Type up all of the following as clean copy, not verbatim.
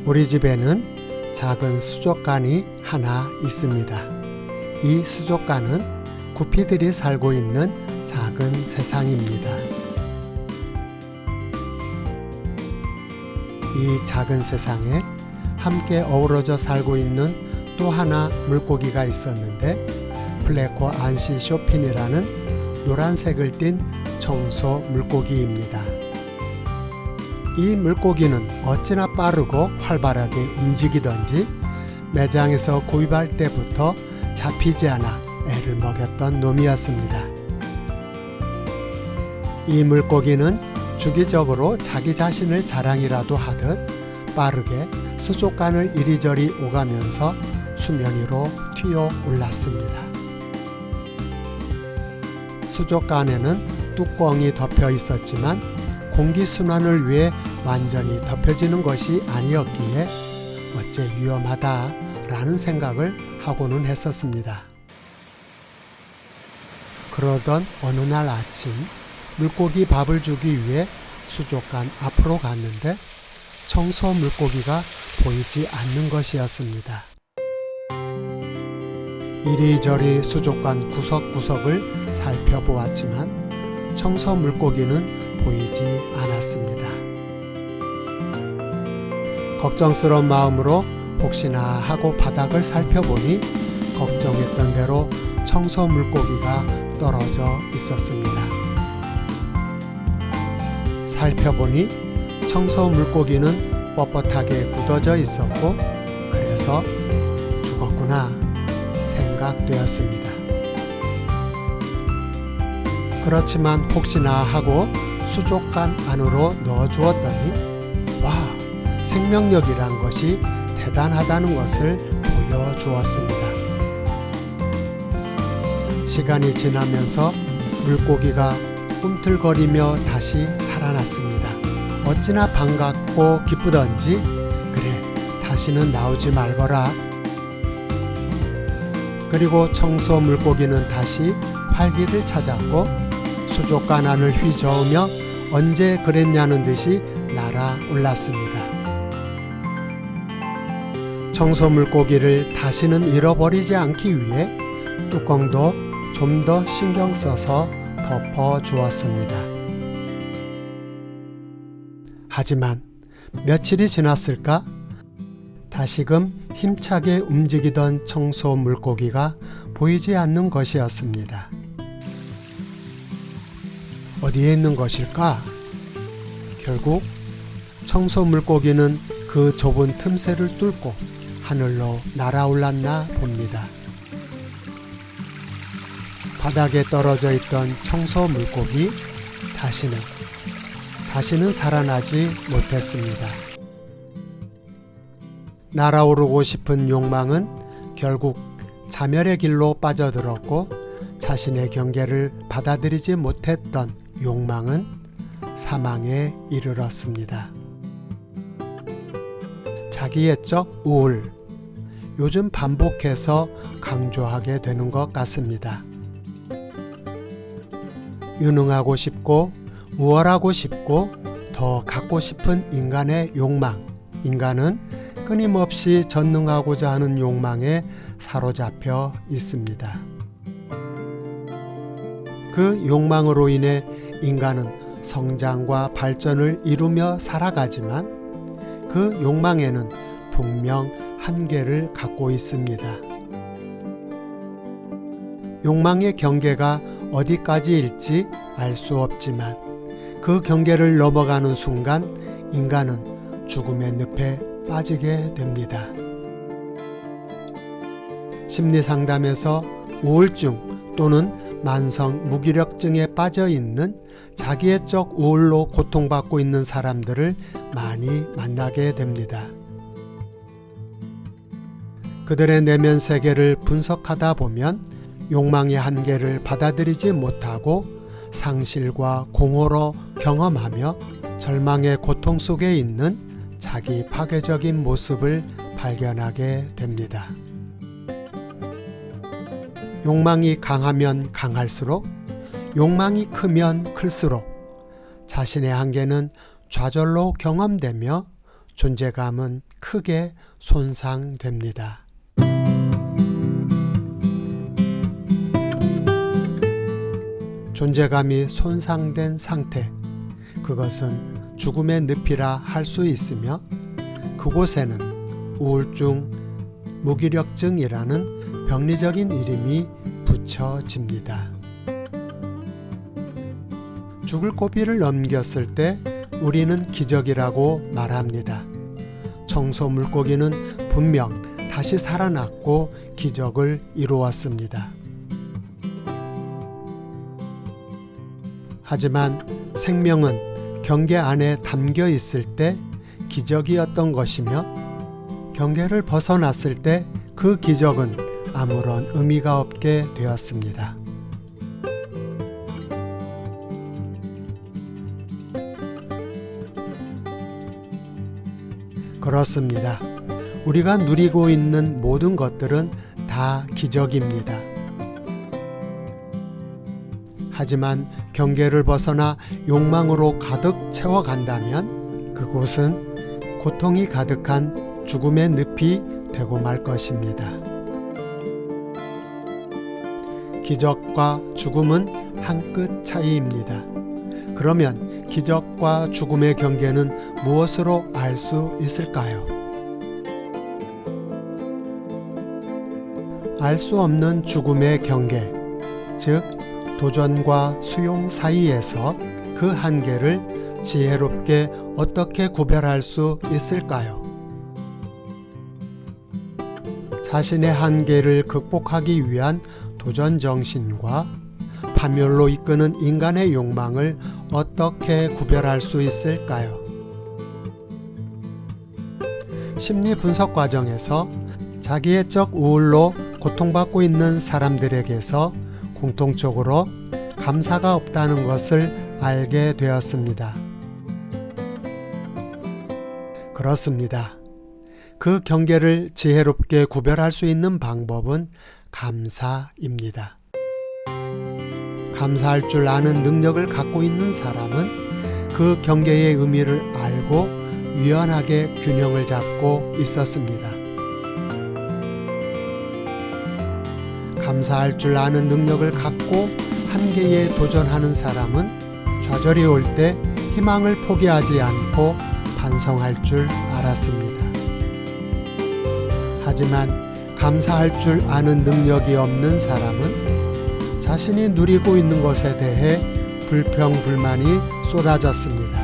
우리 집에는 작은 수족관이 하나 있습니다. 이 수족관은 구피들이 살고 있는 작은 세상입니다. 이 작은 세상에 함께 어우러져 살고 있는 또 하나 물고기가 있었는데 플레코 안시쇼핀이라는 노란색을 띤 청소 물고기입니다. 이 물고기는 어찌나 빠르고 활발하게 움직이던지 매장에서 구입할 때부터 잡히지 않아 애를 먹였던 놈이었습니다. 이 물고기는 주기적으로 자기 자신을 자랑이라도 하듯 빠르게 수족관을 이리저리 오가면서 수면 위로 튀어 올랐습니다. 수족관에는 뚜껑이 덮여 있었지만 공기순환을 위해 완전히 덮여지는 것이 아니었기에 어째 위험하다라는 생각을 하고는 했었습니다. 그러던 어느 날 아침 물고기 밥을 주기 위해 수족관 앞으로 갔는데 청소 물고기가 보이지 않는 것이었습니다. 이리저리 수족관 구석구석을 살펴보았지만 청소 물고기는 보이지 않았습니다. 걱정스러운 마음으로 혹시나 하고 바닥을 살펴보니 걱정했던 대로 청소 물고기가 떨어져 있었습니다. 살펴보니 청소 물고기는 뻣뻣하게 굳어져 있었고 그래서 죽었구나 생각되었습니다. 그렇지만 혹시나 하고 수족관 안으로 넣어 주었더니 와, 생명력이란 것이 대단하다는 것을 보여주었습니다. 시간이 지나면서 물고기가 꿈틀거리며 다시 살아났습니다. 어찌나 반갑고 기쁘던지 그래, 다시는 나오지 말거라. 그리고 청소 물고기는 다시 활기를 찾았고 수족관 안을 휘저으며 언제 그랬냐는 듯이 날아올랐습니다. 청소 물고기를 다시는 잃어버리지 않기 위해 뚜껑도 좀 더 신경 써서 덮어 주었습니다. 하지만 며칠이 지났을까? 다시금 힘차게 움직이던 청소 물고기가 보이지 않는 것이었습니다. 어디에 있는 것일까? 결국 청소 물고기는 그 좁은 틈새를 뚫고 하늘로 날아올랐나 봅니다. 바닥에 떨어져 있던 청소 물고기 다시는 살아나지 못했습니다. 날아오르고 싶은 욕망은 결국 자멸의 길로 빠져들었고 자신의 경계를 받아들이지 못했던 욕망은 사망에 이르렀습니다. 자기애적 우울, 요즘 반복해서 강조하게 되는 것 같습니다. 유능하고 싶고 우월하고 싶고 더 갖고 싶은 인간의 욕망, 인간은 끊임없이 전능하고자 하는 욕망에 사로잡혀 있습니다. 그 욕망으로 인해 인간은 성장과 발전을 이루며 살아가지만 그 욕망에는 분명 한계를 갖고 있습니다. 욕망의 경계가 어디까지일지 알 수 없지만 그 경계를 넘어가는 순간 인간은 죽음의 늪에 빠지게 됩니다. 심리상담에서 우울증 또는 만성 무기력증에 빠져 있는 자기애적 우울로 고통받고 있는 사람들을 많이 만나게 됩니다. 그들의 내면 세계를 분석하다 보면 욕망의 한계를 받아들이지 못하고 상실과 공허로 경험하며 절망의 고통 속에 있는 자기 파괴적인 모습을 발견하게 됩니다. 욕망이 강하면 강할수록, 욕망이 크면 클수록 자신의 한계는 좌절로 경험되며 존재감은 크게 손상됩니다. 존재감이 손상된 상태, 그것은 죽음의 늪이라 할 수 있으며 그곳에는 우울증, 무기력증이라는 병리적인 이름이 붙여집니다. 죽을 고비를 넘겼을 때 우리는 기적이라고 말합니다. 청소 물고기는 분명 다시 살아났고 기적을 이루었습니다. 하지만 생명은 경계 안에 담겨 있을 때 기적이었던 것이며 경계를 벗어났을 때 그 기적은 아무런 의미가 없게 되었습니다. 그렇습니다. 우리가 누리고 있는 모든 것들은 다 기적입니다. 하지만 경계를 벗어나 욕망으로 가득 채워간다면 그곳은 고통이 가득한 죽음의 늪이 되고 말 것입니다. 기적과 죽음은 한 끗 차이입니다. 그러면 기적과 죽음의 경계는 무엇으로 알 수 있을까요? 알 수 없는 죽음의 경계, 즉 도전과 수용 사이에서 그 한계를 지혜롭게 어떻게 구별할 수 있을까요? 자신의 한계를 극복하기 위한 도전 정신과 파멸로 이끄는 인간의 욕망을 어떻게 구별할 수 있을까요? 심리 분석 과정에서 자기애적 우울로 고통받고 있는 사람들에게서 공통적으로 감사가 없다는 것을 알게 되었습니다. 그렇습니다. 그 경계를 지혜롭게 구별할 수 있는 방법은 감사입니다. 감사할 줄 아는 능력을 갖고 있는 사람은 그 경계의 의미를 알고 유연하게 균형을 잡고 있었습니다. 감사할 줄 아는 능력을 갖고 한계에 도전하는 사람은 좌절이 올 때 희망을 포기하지 않고 반성할 줄 알았습니다. 하지만 감사할 줄 아는 능력이 없는 사람은 자신이 누리고 있는 것에 대해 불평불만이 쏟아졌습니다.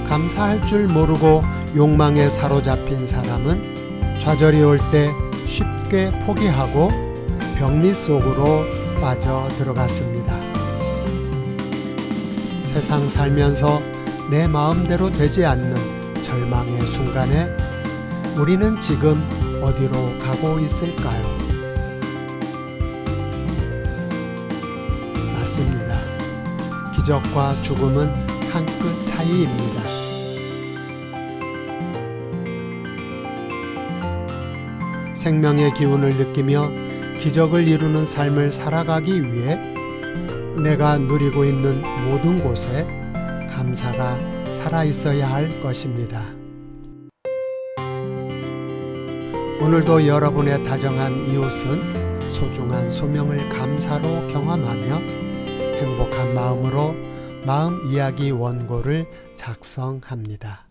감사할 줄 모르고 욕망에 사로잡힌 사람은 좌절이 올 때 쉽게 포기하고 병리 속으로 빠져 들어갔습니다. 세상 살면서 내 마음대로 되지 않는 절망의 순간에 우리는 지금 어디로 가고 있을까요? 맞습니다. 기적과 죽음은 한 끗 차이입니다. 생명의 기운을 느끼며 기적을 이루는 삶을 살아가기 위해 내가 누리고 있는 모든 곳에 감사가 살아있어야 할 것입니다. 오늘도 여러분의 다정한 이웃은 소중한 소명을 감사로 경험하며 행복한 마음으로 마음 이야기 원고를 작성합니다.